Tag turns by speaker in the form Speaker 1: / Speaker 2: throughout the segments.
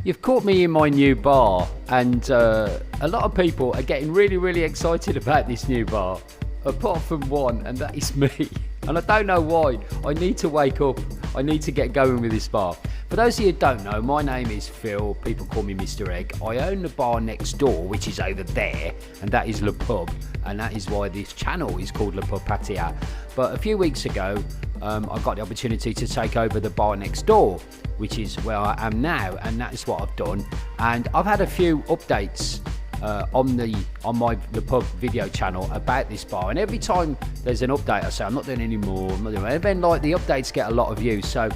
Speaker 1: You've caught me in my new bar, and a lot of people are getting really excited about this new bar, apart from one, and that is me. And I don't know why. I need to wake up. I need to get going with this bar. For those of you who don't know, my name is Phil. People call me Mr. Egg. I own the bar next door, which is over there, and that is Le Pub, and that is why this channel is called Le Pub Pattaya. But a few weeks ago, I got the opportunity to take over the bar next door, which is where I am now, and that is what I've done. And I've had a few updates on my Le Pub video channel about this bar, and every time there's an update I say I'm not doing any more, and then like the updates get a lot of views. So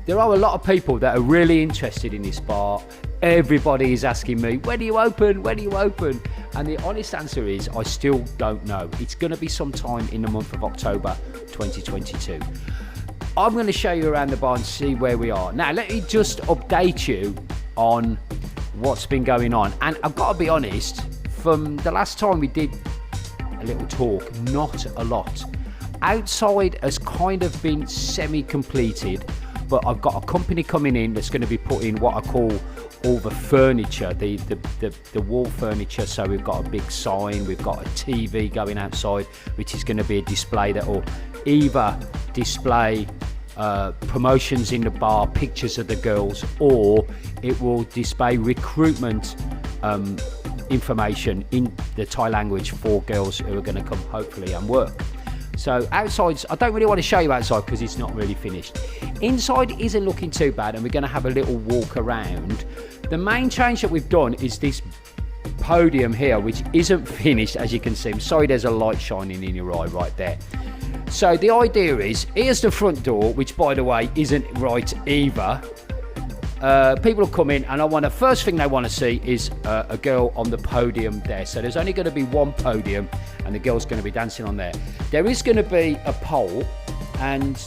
Speaker 1: there are a lot of people that are really interested in this bar. Everybody is asking me, when do you open, when do you open? And the honest answer is I still don't know. It's going to be sometime in the month of October 2022. I'm going to show you around the bar and see where we are. Now let me just update you on what's been going on. And I've got to be honest, from the last time we did a little talk, not a lot. Outside has kind of been semi-completed, but I've got a company coming in that's going to be putting what I call all the furniture, the wall furniture. So we've got a big sign, we've got a TV going outside, which is going to be a display that will either display promotions in the bar, pictures of the girls, or it will display recruitment information in the Thai language for girls who are going to come hopefully and work. So outside, I don't really want to show you outside because it's not really finished. Inside isn't looking too bad, and we're going to have a little walk around. The main change that we've done is this podium here, which isn't finished, as you can see. I'm sorry, there's a light shining in your eye right there. So the idea is, here's the front door, which by the way isn't right either. People will come in, and first thing they want to see is a girl on the podium there. So there's only going to be one podium, and the girl's going to be dancing on there. There is going to be a pole, and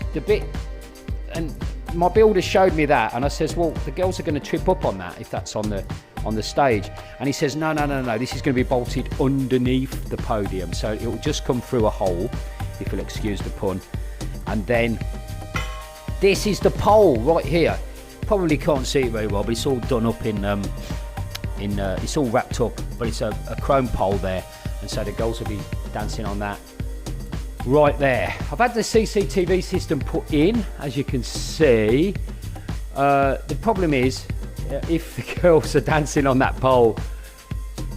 Speaker 1: my builder showed me that, and I says, well, the girls are going to trip up on that if that's on the stage. And he says, no, this is going to be bolted underneath the podium, so it will just come through a hole, if you'll excuse the pun. And then this is the pole right here. Probably can't see it very well, but it's all done up it's all wrapped up, but it's a chrome pole there, and so the girls will be dancing on that right there. I've had the CCTV system put in, as you can see. The problem is, if the girls are dancing on that pole,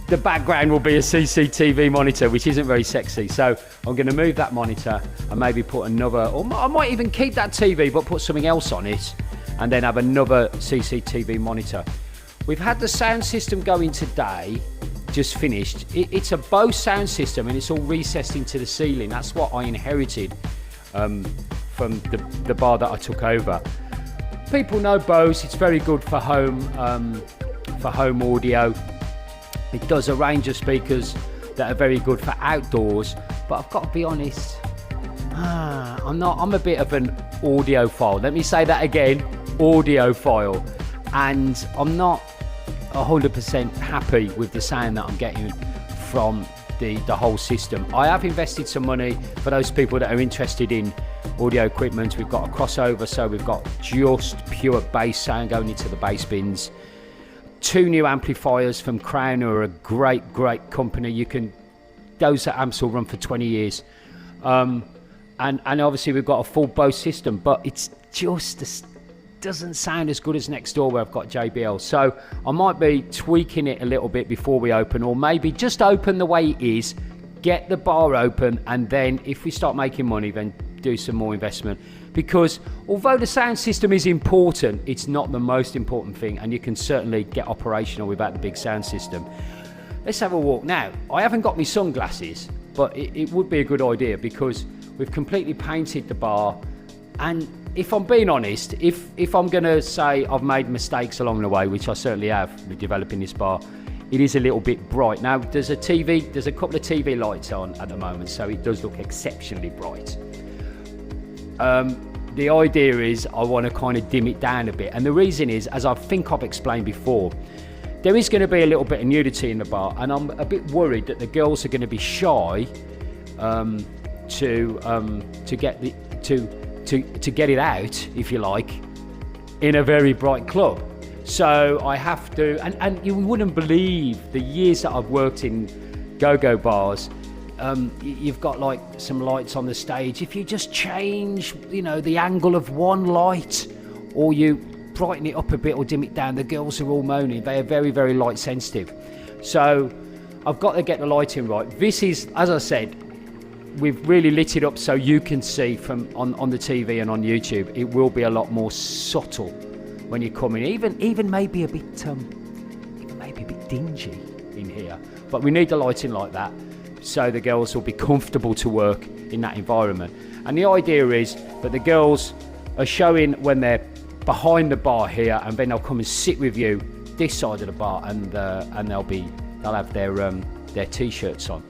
Speaker 1: the background will be a CCTV monitor, which isn't very sexy. So I'm going to move that monitor and maybe put another, or I might even keep that TV but put something else on it, and then have another CCTV monitor. We've had the sound system going today, just finished. It's a Bose sound system, and it's all recessed into the ceiling. That's what I inherited from the bar that I took over. People know Bose. It's very good for home audio. It does a range of speakers that are very good for outdoors, but I've got to be honest, I'm a bit of an audiophile. Let me say that again, audiophile, and I'm not 100% happy with the sound that I'm getting from the whole system. I have invested some money for those people that are interested in audio equipment. We've got a crossover, so we've got just pure bass sound going into the bass bins. 2 new amplifiers from Crown, who are a great company. Those amps will run for 20 years. And obviously we've got a full Bose system, but it's just doesn't sound as good as next door where I've got JBL. So I might be tweaking it a little bit before we open, or maybe just open the way it is, get the bar open, and then if we start making money, then do some more investment. Because although the sound system is important, it's not the most important thing, and you can certainly get operational without the big sound system. Let's have a walk. Now, I haven't got my sunglasses, but it would be a good idea, because we've completely painted the bar, and if I'm being honest, if I'm going to say I've made mistakes along the way, which I certainly have with developing this bar, it is a little bit bright. Now, there's a couple of TV lights on at the moment, so it does look exceptionally bright. The idea is I want to kind of dim it down a bit, and the reason is, as I think I've explained before, there is going to be a little bit of nudity in the bar, and I'm a bit worried that the girls are going to be shy to get it out, if you like, in a very bright club. So I have to, and you wouldn't believe the years that I've worked in go-go bars. You've got like some lights on the stage. If you just change, you know, the angle of one light, or you brighten it up a bit or dim it down, the girls are all moaning. They are very, very light sensitive. So I've got to get the lighting right. This is, as I said, we've really lit it up so you can see from on the TV and on YouTube. It will be a lot more subtle when you come in, even maybe a bit dingy in here. But we need the lighting like that, so the girls will be comfortable to work in that environment. And the idea is that the girls are showing when they're behind the bar here, and then they'll come and sit with you this side of the bar, and they'll have their t-shirts on.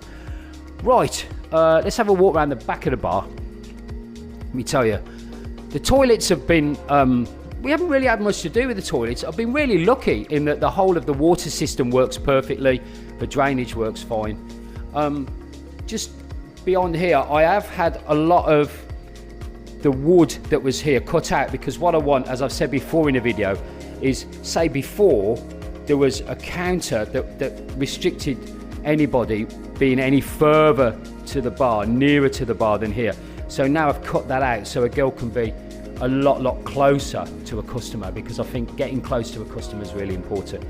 Speaker 1: Right, let's have a walk around the back of the bar. Let me tell you, the toilets have been, we haven't really had much to do with the toilets. I've been really lucky in that the whole of the water system works perfectly, the drainage works fine. Just beyond here, I have had a lot of the wood that was here cut out, because what I want, as I've said before in the video, is, say before there was a counter that restricted anybody being any further to the bar, nearer to the bar than here. So now I've cut that out so a girl can be a lot closer to a customer, because I think getting close to a customer is really important.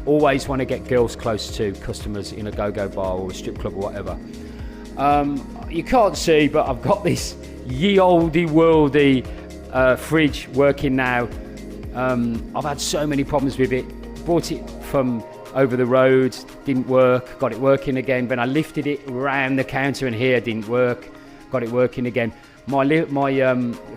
Speaker 1: Always want to get girls close to customers in a go-go bar or a strip club or whatever. You can't see, but I've got this ye olde worldy fridge working now. I've had so many problems with it. Brought it from over the road, didn't work, got it working again. Then I lifted it around the counter and here, didn't work, got it working again. My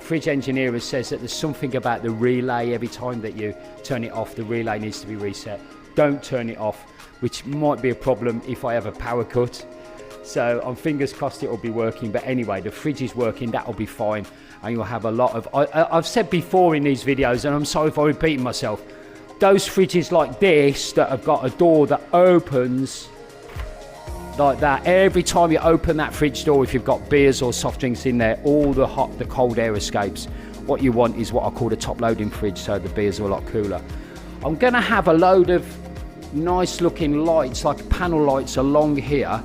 Speaker 1: fridge engineer says that there's something about the relay. Every time that you turn it off, the relay needs to be reset. Don't turn it off, which might be a problem if I have a power cut. So I'm fingers crossed it will be working. But anyway, the fridge is working, that'll be fine. And you'll have a lot of, I've said before in these videos, and I'm sorry if I'm repeating myself, those fridges like this that have got a door that opens like that, every time you open that fridge door, if you've got beers or soft drinks in there, all the cold air escapes. What you want is what I call a top loading fridge, so the beers are a lot cooler. I'm gonna have a load of nice looking lights, like panel lights along here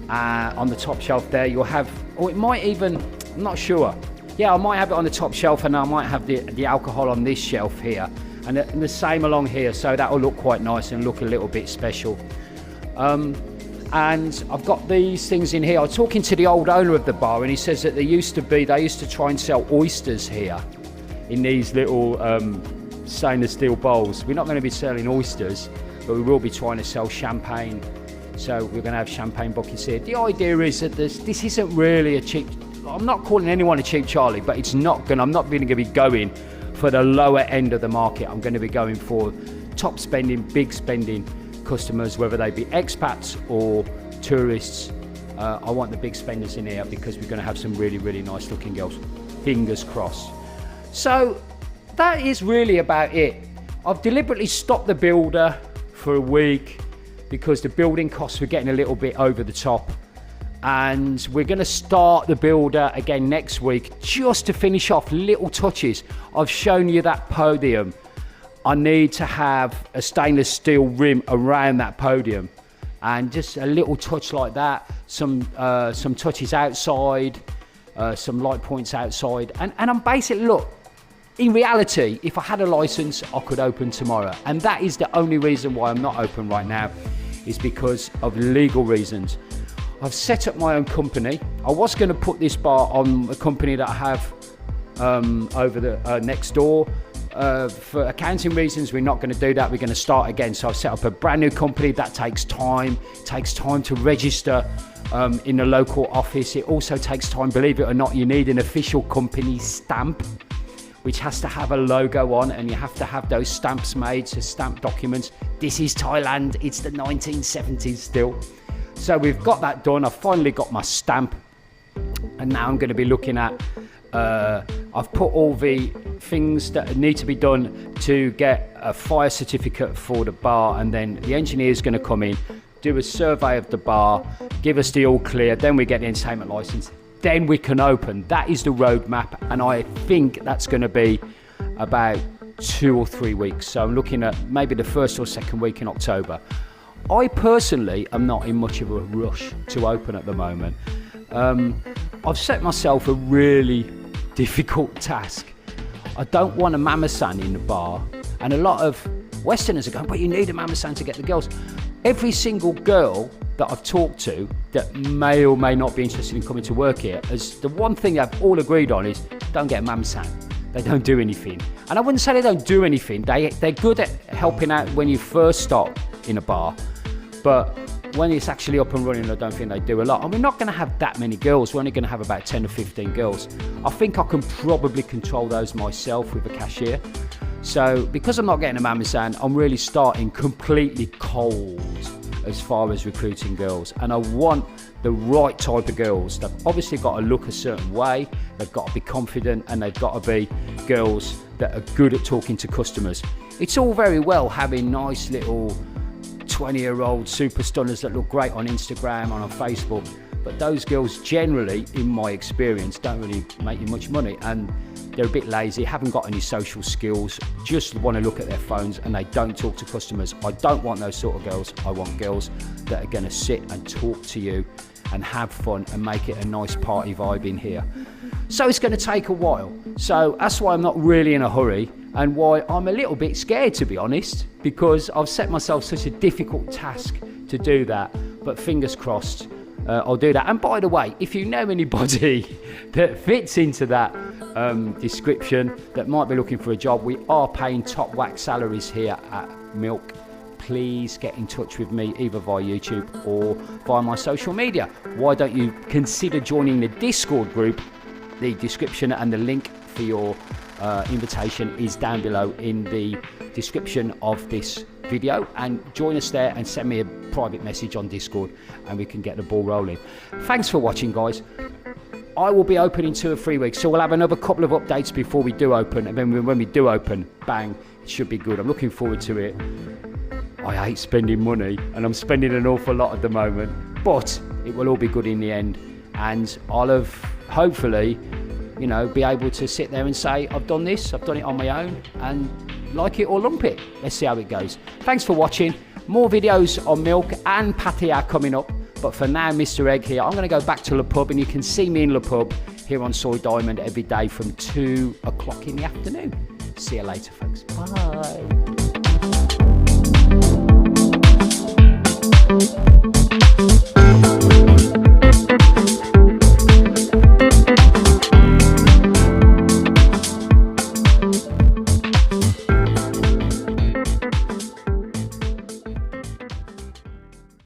Speaker 1: on the top shelf there. You'll have, or it might even, I'm not sure, yeah, I might have it on the top shelf, and I might have the alcohol on this shelf here, and the same along here, so that will look quite nice and look a little bit special. And I've got these things in here. I was talking to the old owner of the bar, and he says that they used to try and sell oysters here in these little stainless steel bowls. We're not going to be selling oysters, but we will be trying to sell champagne. So we're going to have champagne buckets here. The idea is that this isn't really a cheap, I'm not calling anyone a cheap Charlie, but I'm not really going to be going for the lower end of the market. I'm going to be going for top spending, big spending customers, whether they be expats or tourists. I want the big spenders in here because we're going to have some really nice looking girls. Fingers crossed. So that is really about it. I've deliberately stopped the builder for a week because the building costs were getting a little bit over the top, and we're going to start the builder again next week just to finish off little touches. I've shown you that podium. I need to have a stainless steel rim around that podium, and just a little touch like that, some touches outside, some light points outside, and I'm basically, look, in reality, if I had a license, I could open tomorrow, and that is the only reason why I'm not open right now, is because of legal reasons. I've set up my own company. I was going to put this bar on a company that I have over the next door. For accounting reasons, we're not going to do that. We're going to start again. So I've set up a brand new company. That takes time. It takes time to register in the local office. It also takes time, believe it or not. You need an official company stamp, which has to have a logo on, and you have to have those stamps made, to stamp documents. This is Thailand. It's the 1970s still. So we've got that done. I've finally got my stamp, and now I'm going to be looking at I've put all the things that need to be done to get a fire certificate for the bar, and then the engineer is going to come in, do a survey of the bar, give us the all clear, then we get the entertainment license, then we can open. That is the roadmap, and I think that's going to be about 2 or 3 weeks. So I'm looking at maybe the first or second week in October. I personally am not in much of a rush to open at the moment. I've set myself a really difficult task. I don't want a mama-san in the bar, and a lot of Westerners are going, but you need a mama-san to get the girls. Every single girl that I've talked to that may or may not be interested in coming to work here, as the one thing they've all agreed on is, don't get a mama-san. They don't do anything. And I wouldn't say they don't do anything. They're good at helping out when you first start in a bar, but when it's actually up and running, I don't think they do a lot. And we're not going to have that many girls. We're only going to have about 10 or 15 girls. I think I can probably control those myself with a cashier. So because I'm not getting a mama-san, I'm really starting completely cold as far as recruiting girls. And I want the right type of girls. They've obviously got to look a certain way, they've got to be confident, and they've got to be girls that are good at talking to customers. It's all very well having nice little 20-year-old super stunners that look great on Instagram and on Facebook, but those girls generally, in my experience, don't really make you much money, and they're a bit lazy, haven't got any social skills, just want to look at their phones, and they don't talk to customers. I don't want those sort of girls. I want girls that are going to sit and talk to you and have fun and make it a nice party vibe in here. So it's going to take a while. So that's why I'm not really in a hurry, and why I'm a little bit scared, to be honest, because I've set myself such a difficult task to do that. But fingers crossed, I'll do that. And by the way, if you know anybody that fits into that description, that might be looking for a job, we are paying top whack salaries here at Milk. Please get in touch with me either via YouTube or via my social media. Why don't you consider joining the Discord group? The description and the link for your invitation is down below in the description of this video, and join us there and send me a private message on Discord and we can get the ball rolling. Thanks for watching, guys. I will be open in 2 or 3 weeks, so we'll have another couple of updates before we do open, and then when we do open, bang, it should be good. I'm looking forward to it. I hate spending money, and I'm spending an awful lot at the moment, but it will all be good in the end, and I'll have hopefully, you know, be able to sit there and say, I've done this, I've done it on my own, and like it or lump it. Let's see how it goes. Thanks for watching. More videos on Milk and Pattaya coming up, but for now, Mr. Egg here. I'm going to go back to Le Pub, and you can see me in Le Pub here on Soy Diamond every day from 2 o'clock in the afternoon. See you later, folks. Bye.